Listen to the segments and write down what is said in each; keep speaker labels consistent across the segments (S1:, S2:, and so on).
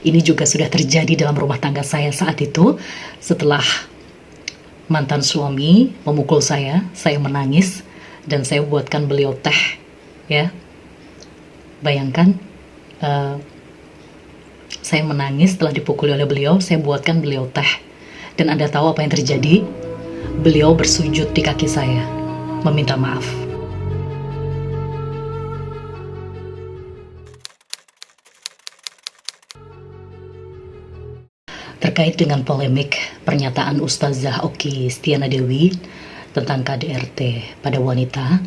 S1: Ini juga sudah terjadi dalam rumah tangga saya saat itu. Setelah mantan suami memukul saya menangis dan saya buatkan beliau teh, ya. Bayangkan, saya menangis setelah dipukuli oleh beliau, saya buatkan beliau teh. Dan Anda tahu apa yang terjadi? Beliau bersujud di kaki saya, meminta maaf. Terkait dengan polemik pernyataan Ustazah Oki Stiana Dewi tentang KDRT pada wanita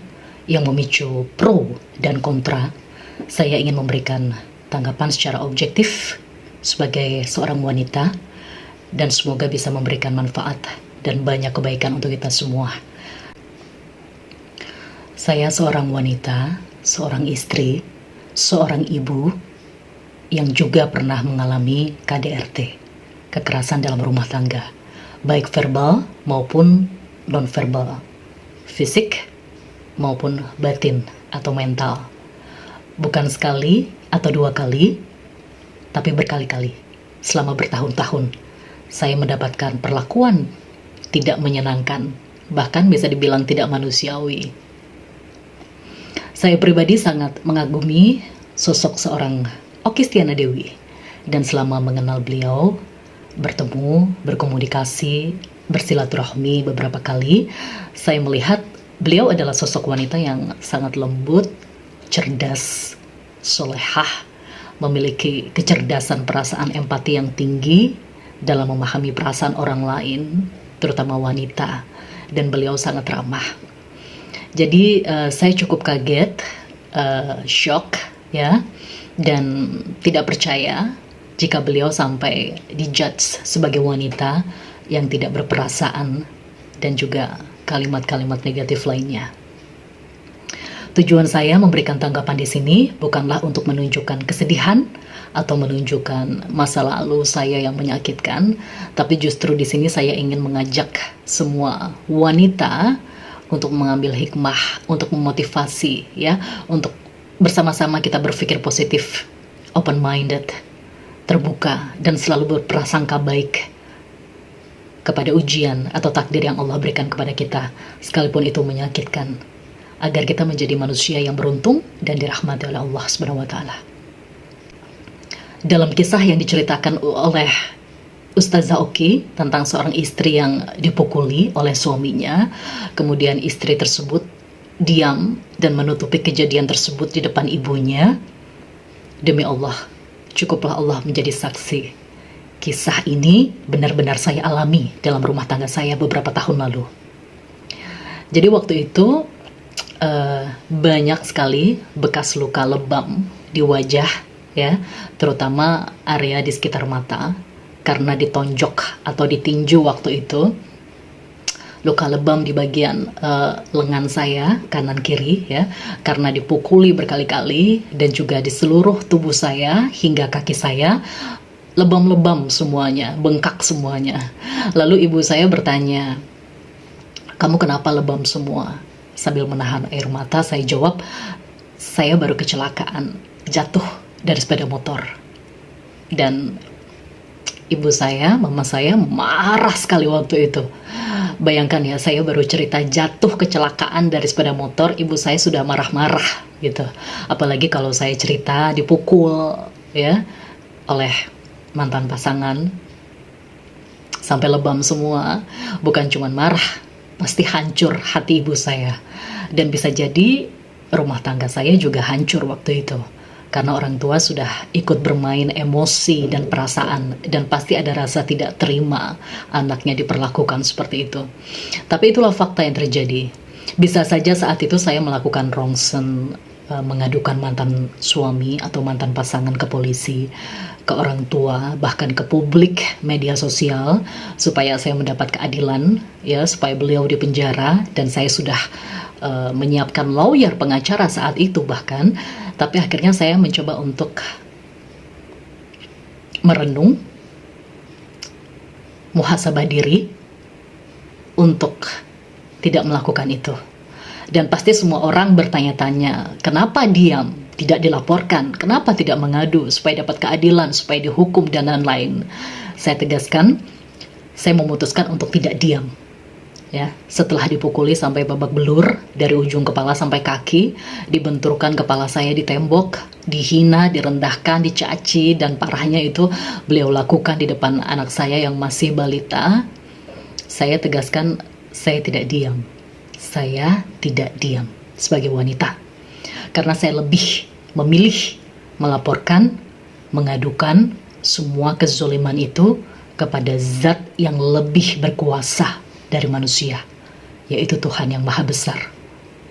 S1: yang memicu pro dan kontra, saya ingin memberikan tanggapan secara objektif sebagai seorang wanita dan semoga bisa memberikan manfaat dan banyak kebaikan untuk kita semua. Saya seorang wanita, seorang istri, seorang ibu yang juga pernah mengalami KDRT, kekerasan dalam rumah tangga, baik verbal maupun non-verbal, fisik maupun batin atau mental. Bukan sekali atau dua kali, tapi berkali-kali. Selama bertahun-tahun, saya mendapatkan perlakuan tidak menyenangkan, bahkan bisa dibilang tidak manusiawi. Saya pribadi sangat mengagumi sosok seorang Oki Stiana Dewi, dan selama mengenal beliau, bertemu, berkomunikasi, bersilaturahmi beberapa kali, saya melihat beliau adalah sosok wanita yang sangat lembut, cerdas, solehah, memiliki kecerdasan perasaan empati yang tinggi dalam memahami perasaan orang lain, terutama wanita, dan beliau sangat ramah. Jadi saya cukup kaget, shock, ya, dan tidak percaya jika beliau sampai dijudge sebagai wanita yang tidak berperasaan dan juga kalimat-kalimat negatif lainnya. Tujuan saya memberikan tanggapan di sini bukanlah untuk menunjukkan kesedihan atau menunjukkan masa lalu saya yang menyakitkan, tapi justru di sini saya ingin mengajak semua wanita untuk mengambil hikmah, untuk memotivasi, ya, untuk bersama-sama kita berpikir positif, open-minded, terbuka, dan selalu berprasangka baik kepada ujian atau takdir yang Allah berikan kepada kita, sekalipun itu menyakitkan, agar kita menjadi manusia yang beruntung dan dirahmati oleh Allah Subhanahu wa Ta'ala. Dalam kisah yang diceritakan oleh Ustazah Oki tentang seorang istri yang dipukuli oleh suaminya, kemudian istri tersebut diam dan menutupi kejadian tersebut di depan ibunya, demi Allah, cukuplah Allah menjadi saksi. Kisah ini benar-benar saya alami dalam rumah tangga saya beberapa tahun lalu. Jadi waktu itu banyak sekali bekas luka lebam di wajah, ya, terutama area di sekitar mata, karena ditonjok atau ditinju waktu itu. Luka lebam di bagian lengan saya kanan kiri, ya, karena dipukuli berkali-kali, dan juga di seluruh tubuh saya hingga kaki saya lebam-lebam semuanya, bengkak semuanya. Lalu ibu saya bertanya, "Kamu kenapa lebam semua?" Sambil menahan air mata saya jawab, "Saya baru kecelakaan, jatuh dari sepeda motor." Dan ibu saya, mama saya marah sekali waktu itu. Bayangkan ya, saya baru cerita jatuh kecelakaan dari sepeda motor, ibu saya sudah marah-marah gitu. Apalagi kalau saya cerita dipukul, ya, oleh mantan pasangan sampai lebam semua. Bukan cuma marah, pasti hancur hati ibu saya. Dan bisa jadi rumah tangga saya juga hancur waktu itu, karena orang tua sudah ikut bermain emosi dan perasaan, dan pasti ada rasa tidak terima anaknya diperlakukan seperti itu. Tapi itulah fakta yang terjadi. Bisa saja saat itu saya melakukan rongsen, mengadukan mantan suami atau mantan pasangan ke polisi, ke orang tua, bahkan ke publik media sosial, supaya saya mendapat keadilan, ya, supaya beliau dipenjara, dan saya sudah menyiapkan lawyer, pengacara saat itu bahkan. Tapi akhirnya saya mencoba untuk merenung, muhasabah diri untuk tidak melakukan itu. Dan pasti semua orang bertanya-tanya, kenapa diam? tidak dilaporkan? Kenapa tidak mengadu supaya dapat keadilan, supaya dihukum dan lain-lain? Saya tegaskan, saya memutuskan untuk tidak diam. Ya, setelah dipukuli sampai babak belur dari ujung kepala sampai kaki, dibenturkan kepala saya di tembok, dihina, direndahkan, dicaci, dan parahnya itu beliau lakukan di depan anak saya yang masih balita. Saya tegaskan, saya tidak diam. Saya tidak diam sebagai wanita, karena saya lebih memilih melaporkan, mengadukan semua kezoliman itu kepada zat yang lebih berkuasa dari manusia, yaitu Tuhan yang Maha Besar,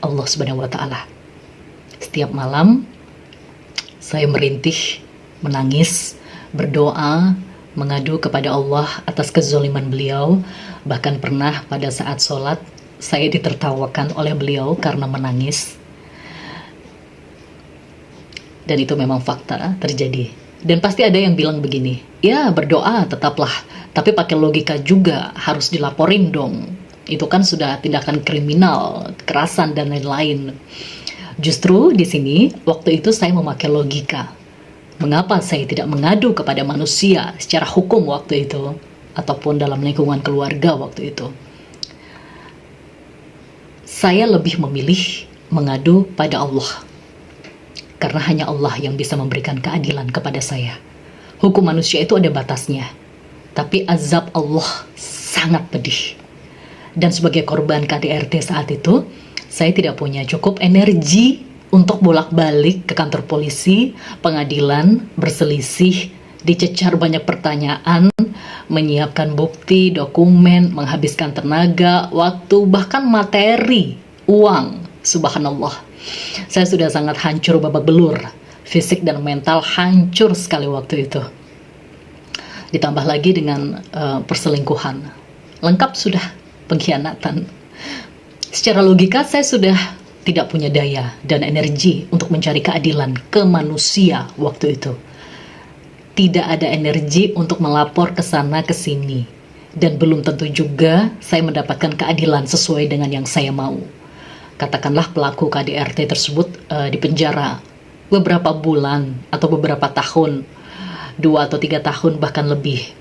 S1: Allah Subhanahu wa Ta'ala. Setiap malam saya merintih, menangis, berdoa, mengadu kepada Allah atas kezoliman beliau. Bahkan pernah pada saat sholat saya ditertawakan oleh beliau karena menangis, dan itu memang fakta terjadi. Dan pasti ada yang bilang begini, ya berdoa tetaplah, tapi pakai logika juga, harus dilaporin dong. Itu kan sudah tindakan kriminal, kekerasan dan lain-lain. Justru di sini, waktu itu saya memakai logika. Mengapa saya tidak mengadu kepada manusia secara hukum waktu itu, ataupun dalam lingkungan keluarga waktu itu? Saya lebih memilih mengadu pada Allah. Karena hanya Allah yang bisa memberikan keadilan kepada saya. Hukum manusia itu ada batasnya, tapi azab Allah sangat pedih. Dan sebagai korban KDRT saat itu, saya tidak punya cukup energi untuk bolak-balik ke kantor polisi, pengadilan, berselisih, dicecar banyak pertanyaan, menyiapkan bukti, dokumen, menghabiskan tenaga, waktu, bahkan materi, uang. Subhanallah. Saya sudah sangat hancur babak belur, fisik dan mental hancur sekali waktu itu. Ditambah lagi dengan perselingkuhan, lengkap sudah pengkhianatan. Secara logika saya sudah tidak punya daya dan energi untuk mencari keadilan ke manusia waktu itu. Tidak ada energi untuk melapor ke sana ke sini, dan belum tentu juga saya mendapatkan keadilan sesuai dengan yang saya mau. Katakanlah pelaku KDRT tersebut dipenjara beberapa bulan atau beberapa tahun, 2 atau 3 tahun bahkan lebih.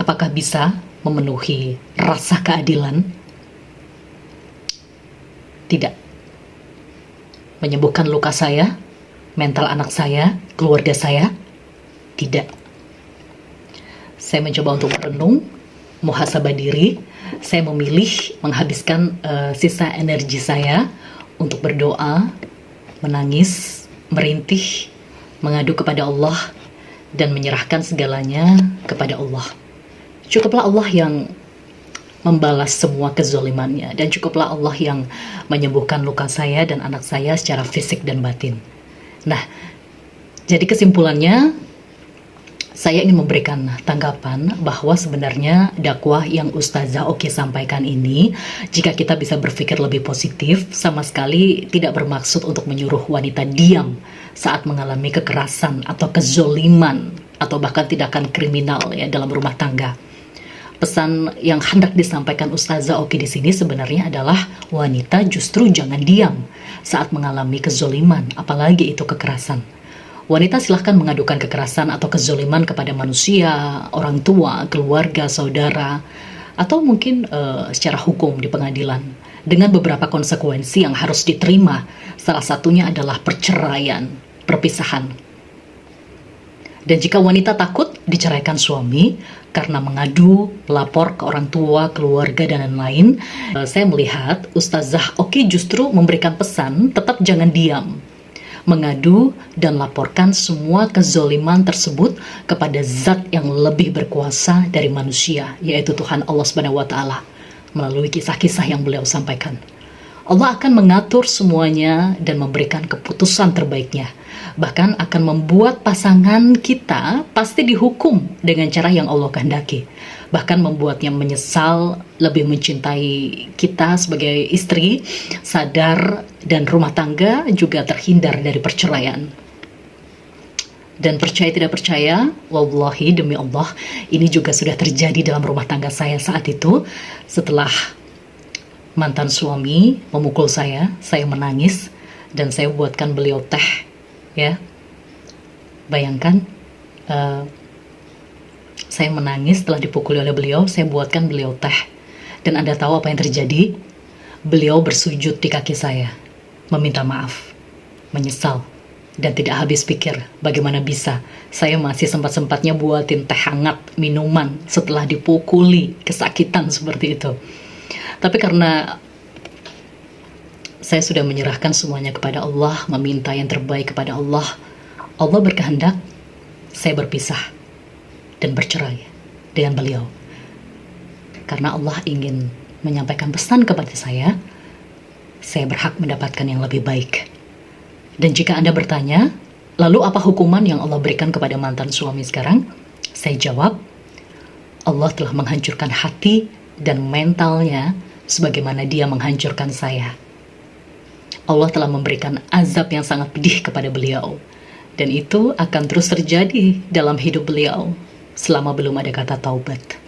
S1: Apakah bisa memenuhi rasa keadilan? Tidak. Menyembuhkan luka saya, mental anak saya, keluarga saya? Tidak. Saya mencoba untuk merenung, muhasabah diri. Saya memilih menghabiskan sisa energi saya untuk berdoa, menangis, merintih, mengadu kepada Allah, dan menyerahkan segalanya kepada Allah. Cukuplah Allah yang membalas semua kezolimannya, dan cukuplah Allah yang menyembuhkan luka saya dan anak saya secara fisik dan batin. Nah, jadi kesimpulannya, saya ingin memberikan tanggapan bahwa sebenarnya dakwah yang Ustazah Oki sampaikan ini, jika kita bisa berpikir lebih positif, sama sekali tidak bermaksud untuk menyuruh wanita diam saat mengalami kekerasan atau kezoliman atau bahkan tindakan kriminal ya dalam rumah tangga. Pesan yang hendak disampaikan Ustazah Oki di sini sebenarnya adalah wanita justru jangan diam saat mengalami kezoliman, apalagi itu kekerasan. Wanita silahkan mengadukan kekerasan atau kezoliman kepada manusia, orang tua, keluarga, saudara, atau mungkin secara hukum di pengadilan dengan beberapa konsekuensi yang harus diterima. Salah satunya adalah perceraian, perpisahan. Dan jika wanita takut diceraikan suami karena mengadu, lapor ke orang tua, keluarga, dan lain-lain, saya melihat Ustazah Oki justru memberikan pesan tetap jangan diam. Mengadu dan laporkan semua kezoliman tersebut kepada zat yang lebih berkuasa dari manusia, yaitu Tuhan Allah Subhanahu wa Ta'ala, melalui kisah-kisah yang beliau sampaikan. Allah akan mengatur semuanya dan memberikan keputusan terbaiknya. Bahkan akan membuat pasangan kita pasti dihukum dengan cara yang Allah kehendaki. Bahkan membuatnya menyesal, lebih mencintai kita sebagai istri, sadar, dan rumah tangga juga terhindar dari perceraian. Dan percaya tidak percaya, wallahi demi Allah, ini juga sudah terjadi dalam rumah tangga saya saat itu. Setelah mantan suami memukul saya menangis, dan saya buatkan beliau teh ya. Bayangkan, saya menangis setelah dipukuli oleh beliau. Saya buatkan beliau teh, dan Anda tahu apa yang terjadi? Beliau bersujud di kaki saya, meminta maaf, menyesal, dan tidak habis pikir bagaimana bisa saya masih sempat-sempatnya buatin teh hangat, minuman setelah dipukuli, kesakitan seperti itu. Tapi karena saya sudah menyerahkan semuanya kepada Allah, meminta yang terbaik kepada Allah, Allah berkehendak saya berpisah dan bercerai dengan beliau. Karena Allah ingin menyampaikan pesan kepada saya berhak mendapatkan yang lebih baik. Dan jika Anda bertanya, lalu apa hukuman yang Allah berikan kepada mantan suami sekarang? Saya jawab, Allah telah menghancurkan hati dan mentalnya sebagaimana Dia menghancurkan saya. Allah telah memberikan azab yang sangat pedih kepada beliau. Dan itu akan terus terjadi dalam hidup beliau selama belum ada kata taubat.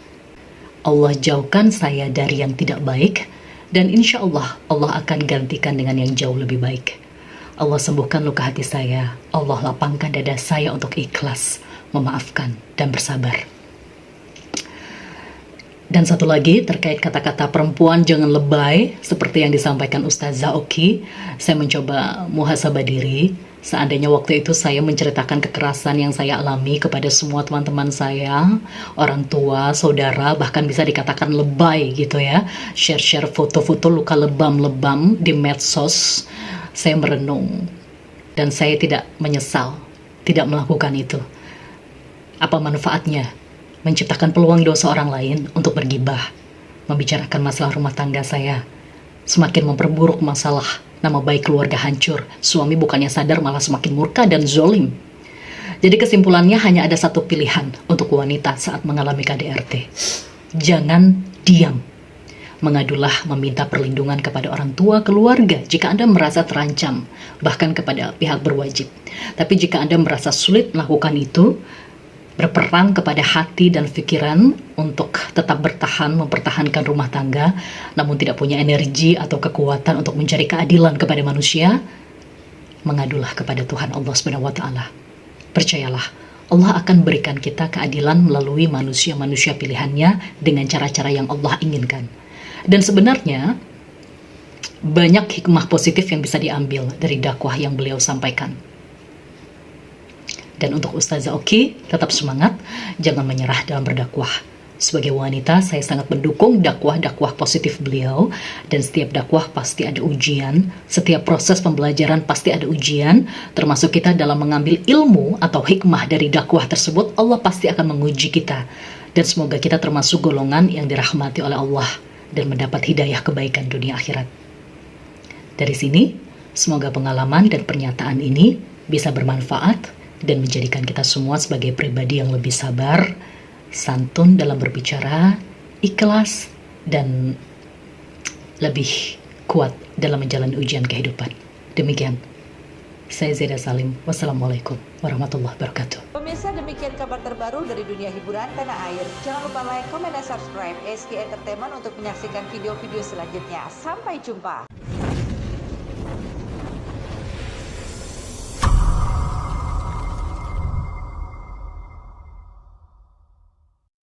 S1: Allah jauhkan saya dari yang tidak baik, dan insya Allah, Allah akan gantikan dengan yang jauh lebih baik. Allah sembuhkan luka hati saya, Allah lapangkan dada saya untuk ikhlas, memaafkan, dan bersabar. Dan satu lagi terkait kata-kata perempuan jangan lebay, seperti yang disampaikan Ustazah Oki, saya mencoba muhasabah diri. Seandainya waktu itu saya menceritakan kekerasan yang saya alami kepada semua teman-teman saya, orang tua, saudara, bahkan bisa dikatakan lebay gitu ya, share-share foto-foto luka lebam-lebam di medsos, saya merenung dan saya tidak menyesal tidak melakukan itu. Apa manfaatnya menciptakan peluang dosa orang lain untuk bergibah, membicarakan masalah rumah tangga saya, semakin memperburuk masalah, nama baik keluarga hancur, suami bukannya sadar malah semakin murka dan zolim. Jadi kesimpulannya hanya ada satu pilihan untuk wanita saat mengalami KDRT. Jangan diam. Mengadulah, meminta perlindungan kepada orang tua, keluarga jika Anda merasa terancam, bahkan kepada pihak berwajib. Tapi jika Anda merasa sulit melakukan itu, berperang kepada hati dan pikiran untuk tetap bertahan, mempertahankan rumah tangga, namun tidak punya energi atau kekuatan untuk mencari keadilan kepada manusia, mengadulah kepada Tuhan Allah SWT. Percayalah, Allah akan berikan kita keadilan melalui manusia-manusia pilihannya dengan cara-cara yang Allah inginkan. Dan sebenarnya, banyak hikmah positif yang bisa diambil dari dakwah yang beliau sampaikan. Dan untuk Ustazah Oki, tetap semangat, jangan menyerah dalam berdakwah. Sebagai wanita, saya sangat mendukung dakwah-dakwah positif beliau, dan setiap dakwah pasti ada ujian, setiap proses pembelajaran pasti ada ujian, termasuk kita dalam mengambil ilmu atau hikmah dari dakwah tersebut, Allah pasti akan menguji kita. Dan semoga kita termasuk golongan yang dirahmati oleh Allah, dan mendapat hidayah kebaikan dunia akhirat. Dari sini, semoga pengalaman dan pernyataan ini bisa bermanfaat, dan menjadikan kita semua sebagai pribadi yang lebih sabar, santun dalam berbicara, ikhlas, dan lebih kuat dalam menjalani ujian kehidupan. Demikian, saya Zaida Salim. Wassalamualaikum warahmatullahi wabarakatuh.
S2: Pemirsa, demikian kabar terbaru dari dunia hiburan tanah air. Jangan lupa like, comment, dan subscribe SK Entertainment untuk menyaksikan video-video selanjutnya. Sampai jumpa.